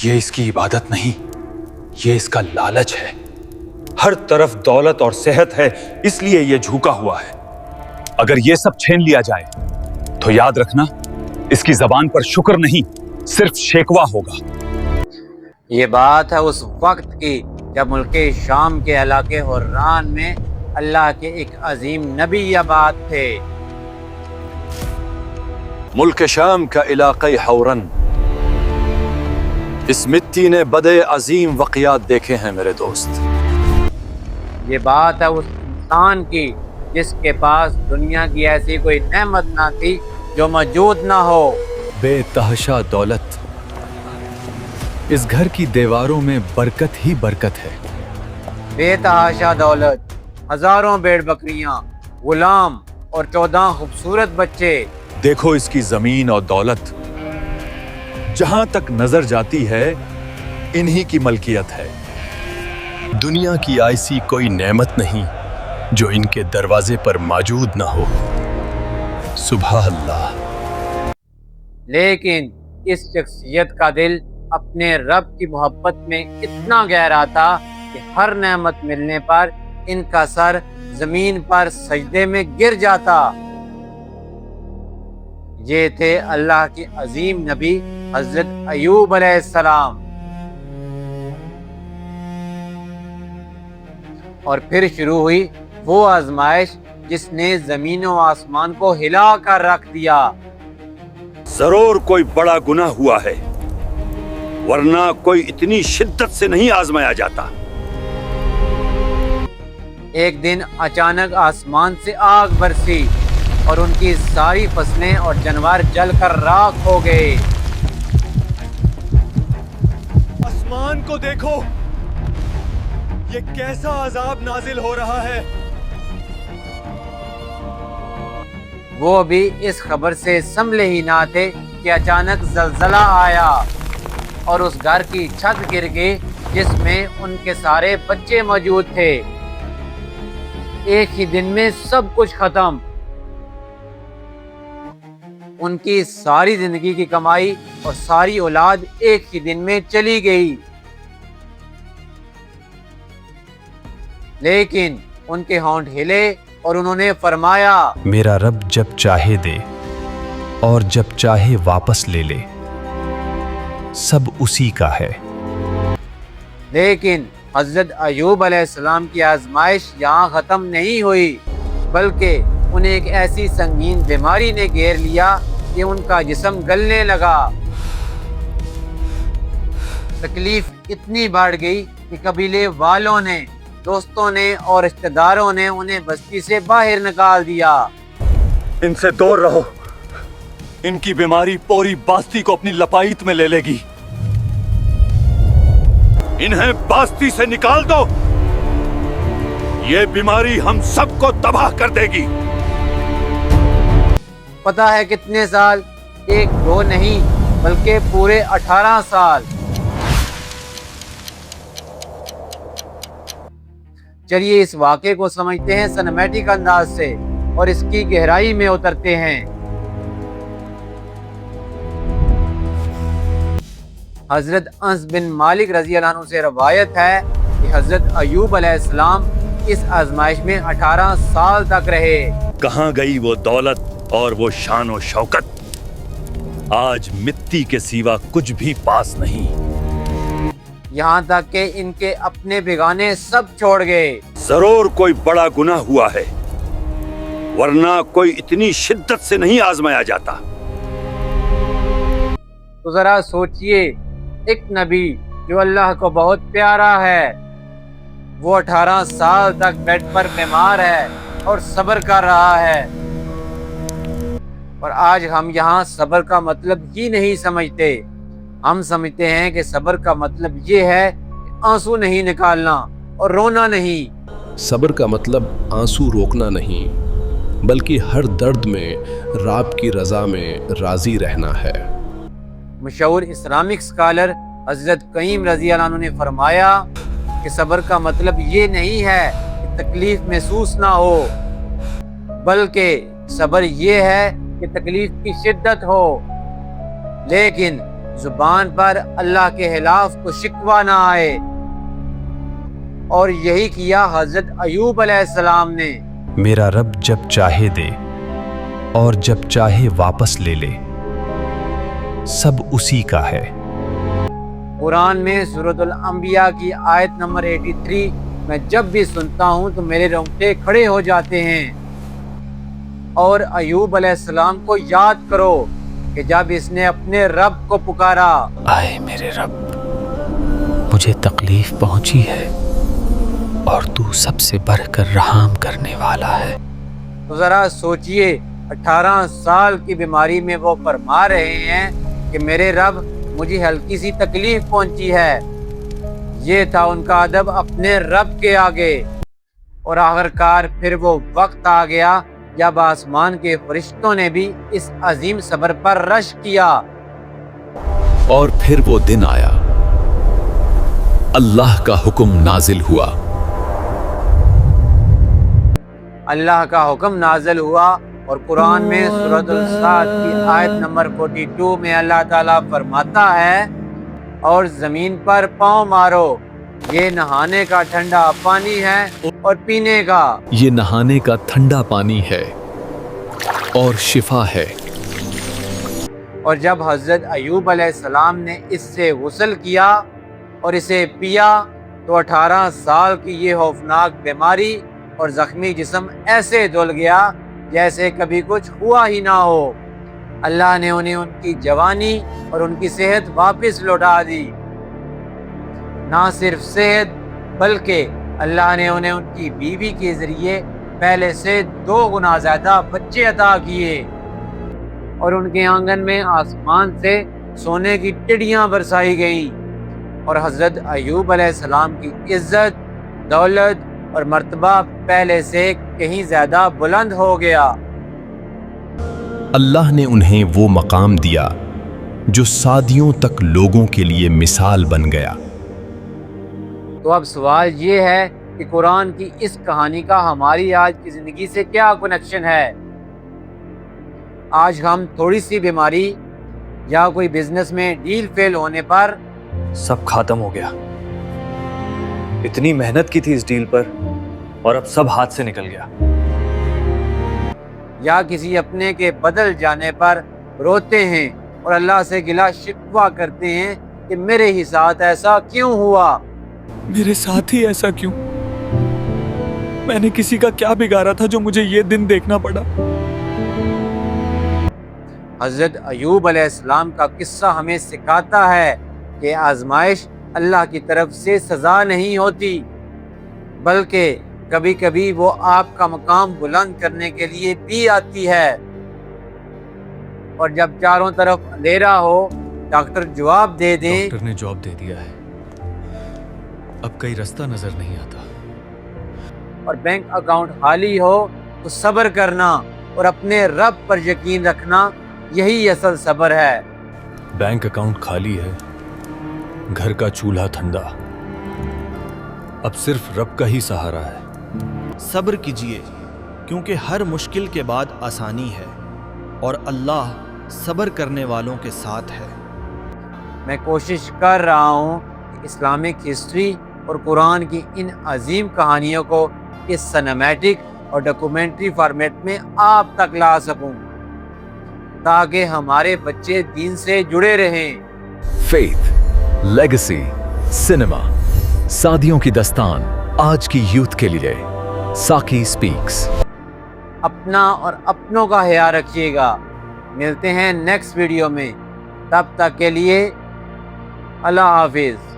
یہ اس کی عبادت نہیں، یہ اس کا لالچ ہے۔ ہر طرف دولت اور صحت ہے، اس لیے یہ جھوکا ہوا ہے۔ اگر یہ سب چھین لیا جائے تو یاد رکھنا، اس کی زبان پر شکر نہیں، صرف شیکوا ہوگا۔ یہ بات ہے اس وقت کی جب ملک شام کے علاقے حران میں اللہ کے ایک عظیم نبی آباد تھے۔ ملک شام کا علاقہ حورن، اس مٹی نے بڑے عظیم واقعات دیکھے ہیں میرے دوست۔ یہ بات ہے اس انسان کی جس کے پاس دنیا کی ایسی کوئی نعمت نہ تھی جو موجود نہ ہو۔ بے تحاشا دولت، اس گھر کی دیواروں میں برکت ہی برکت ہے۔ بے تحاشا دولت، ہزاروں بھیڑ بکریاں، غلام اور 14 خوبصورت بچے۔ دیکھو اس کی زمین اور دولت، جہاں تک نظر جاتی ہے انہی کی ملکیت ہے۔ دنیا کی ایسی کوئی نعمت نہیں جو ان کے دروازے پر موجود نہ ہو۔ سبحان اللہ۔ لیکن اس شخصیت کا دل اپنے رب کی محبت میں اتنا گہرا تھا کہ ہر نعمت ملنے پر ان کا سر زمین پر سجدے میں گر جاتا۔ یہ تھے اللہ کے عظیم نبی حضرت ایوب علیہ السلام۔ اور پھر شروع ہوئی وہ آزمائش جس نے زمین و آسمان کو ہلا کر رکھ دیا۔ ضرور کوئی بڑا گناہ ہوا ہے، ورنہ کوئی اتنی شدت سے نہیں آزمایا جاتا۔ ایک دن اچانک آسمان سے آگ برسی اور ان کی ساری فصلیں اور جانور جل کر راکھ ہو گئے۔ آسمان کو دیکھو، یہ کیسا عذاب نازل ہو رہا ہے۔ وہ بھی اس خبر سے سنبھلے ہی نہ تھے کہ اچانک زلزلہ آیا اور اس گھر کی چھت گر گئی جس میں ان کے سارے بچے موجود تھے۔ ایک ہی دن میں سب کچھ ختم۔ ان کی ساری زندگی کی کمائی اور ساری اولاد ایک ہی دن میں چلی گئی۔ لیکن ان کے ہونٹ ہلے اور انہوں نے فرمایا، میرا رب جب چاہے دے اور جب چاہے واپس لے لے، سب اسی کا ہے۔ لیکن حضرت ایوب علیہ السلام کی آزمائش یہاں ختم نہیں ہوئی، بلکہ انہیں ایک ایسی سنگین بیماری نے گھیر لیا کہ ان کا جسم گلنے لگا۔ تکلیف اتنی بڑھ گئی کہ قبیلے والوں نے، دوستوں نے اور رشتہ داروں نے انہیں بستی سے باہر نکال دیا۔ ان سے دور رہو، ان کی بیماری پوری باستی کو اپنی لپائٹ میں لے لے گی۔ انہیں باستی سے نکال دو، یہ بیماری ہم سب کو تباہ کر دے گی۔ پتہ ہے کتنے سال؟ ایک دو نہیں بلکہ پورے 18 سال۔ چلیے اس واقعے کو سمجھتے ہیں سنیمیٹک انداز سے اور اس کی گہرائی میں اترتے ہیں۔ حضرت انس بن مالک رضی اللہ عنہ سے روایت ہے کہ حضرت ایوب علیہ السلام اس آزمائش میں 18 سال تک رہے۔ کہاں گئی وہ دولت اور وہ شان و شوکت؟ آج مٹی کے سوا کچھ بھی پاس نہیں۔ یہاں تک کہ ان کے اپنے بیگانے سب چھوڑ گئے۔ ضرور کوئی بڑا گناہ ہوا ہے، ورنہ کوئی اتنی شدت سے نہیں آزمایا جاتا۔ تو ذرا سوچئے، ایک نبی جو اللہ کو بہت پیارا ہے، وہ 18 سال تک بیڈ پر بیمار ہے اور صبر کر رہا ہے، اور آج ہم یہاں صبر کا مطلب ہی نہیں سمجھتے۔ ہم سمجھتے ہیں کہ صبر کا مطلب یہ ہے کہ آنسو نہیں نکالنا اور رونا نہیں۔ صبر کا مطلب آنسو روکنا نہیں، بلکہ ہر درد میں رب کی رضا میں راضی رہنا ہے۔ مشہور اسلامک اسکالر حضرت قیم رضی اللہ عنہ نے فرمایا کہ صبر کا مطلب یہ نہیں ہے کہ تکلیف محسوس نہ ہو، بلکہ صبر یہ ہے کہ تکلیف کی شدت ہو، لیکن زبان پر اللہ کے خلاف کو شکوہ نہ آئے، اور یہی کیا حضرت ایوب علیہ السلام نے۔ میرا رب جب چاہے دے اور جب چاہے واپس لے لے، سب اسی کا ہے۔ قرآن میں سورۃ الانبیاء کی آیت نمبر 83 میں جب بھی سنتا ہوں تو میرے رونگٹے کھڑے ہو جاتے ہیں۔ اور ایوب علیہ السلام کو یاد کرو کہ جب اس نے اپنے رب کو پکارا، آئے میرے رب، مجھے تکلیف پہنچی ہے اور تو سب سے بڑھ کر رحم کرنے والا ہے۔ تو ذرا سوچئے، 18 سال کی بیماری میں وہ فرما رہے ہیں کہ میرے رب مجھے ہلکی سی تکلیف پہنچی ہے۔ یہ تھا ان کا ادب اپنے رب کے آگے۔ اور آخرکار پھر وہ وقت آ گیا جب آسمان کے فرشتوں نے بھی اس عظیم صبر پر رشک کیا۔ اور پھر وہ دن آیا، اللہ کا حکم نازل ہوا۔ اللہ کا حکم نازل ہوا، اور قرآن میں سورۃ الصاد کی آیت نمبر 42 میں اللہ تعالیٰ فرماتا ہے، اور زمین پر پاؤں مارو، یہ نہانے کا ٹھنڈا پانی ہے اور پینے کا۔ یہ نہانے کا ٹھنڈا پانی ہے اور شفا ہے۔ اور جب حضرت ایوب علیہ السلام نے اس سے غسل کیا اور اسے پیا تو 18 سال کی یہ خوفناک بیماری اور زخمی جسم ایسے دھل گیا جیسے کبھی کچھ ہوا ہی نہ ہو۔ اللہ نے انہیں ان کی جوانی اور ان کی صحت واپس لوٹا دی۔ نہ صرف صحت بلکہ اللہ نے انہیں ان کی بیوی کے ذریعے پہلے سے 2 گنا زیادہ بچے عطا کیے، اور ان کے آنگن میں آسمان سے سونے کی ٹڈیاں برسائی گئیں، اور حضرت ایوب علیہ السلام کی عزت، دولت اور مرتبہ پہلے سے کہیں زیادہ بلند ہو گیا۔ اللہ نے انہیں وہ مقام دیا جو صادیوں تک لوگوں کے لیے مثال بن گیا۔ تو اب سوال یہ ہے کہ قرآن کی اس کہانی کا ہماری آج کی زندگی سے کیا کنیکشن ہے؟ آج ہم تھوڑی سی بیماری یا کوئی بزنس میں ڈیل فیل ہونے پر سب ختم ہو گیا، اتنی محنت کی تھی اس ڈیل پر اور اب سب ہاتھ سے نکل گیا۔ یا کسی اپنے کے بدل جانے پر روتے ہیں اور اللہ سے گلا شکوہ کرتے ہیں کہ میرے ہی ساتھ ایسا کیوں ہوا؟ میرے ساتھ ہی ایسا کیوں؟ میں نے کسی کا کیا بگاڑا تھا جو مجھے یہ دن دیکھنا پڑا؟ حضرت ایوب علیہ السلام کا قصہ ہمیں سکھاتا ہے کہ آزمائش اللہ کی طرف سے سزا نہیں ہوتی، بلکہ کبھی کبھی وہ آپ کا مقام بلند کرنے کے لیے بھی آتی ہے۔ اور جب چاروں طرف اندھیرا ہو، ڈاکٹر جواب دے دیں، ڈاکٹر نے جواب دے دیا ہے، اب کوئی راستہ نظر نہیں آتا، اور بینک اکاؤنٹ خالی ہو تو صبر کرنا اور اپنے رب پر یقین رکھنا، یہی اصل صبر ہے۔ بینک اکاؤنٹ خالی ہے، گھر کا چولہا ٹھنڈا، اب صرف رب کا ہی سہارا ہے۔ صبر کیجئے، کیونکہ ہر مشکل کے بعد آسانی ہے، اور اللہ صبر کرنے والوں کے ساتھ ہے۔ میں کوشش کر رہا ہوں کہ اسلامک ہسٹری اور قرآن کی ان عظیم کہانیوں کو اس سنیمیٹک اور ڈاکومنٹری فارمیٹ میں آپ تک لا سکوں، تاکہ ہمارے بچے دین سے جڑے رہیں۔ فیتھ، لیگیسی، سنیما، صادیوں کی داستان آج کی یوتھ کے لیے۔ ساکی سپیکس۔ اپنا اور اپنوں کا خیال رکھیے گا۔ ملتے ہیں نیکسٹ ویڈیو میں، تب تک کے لیے اللہ حافظ۔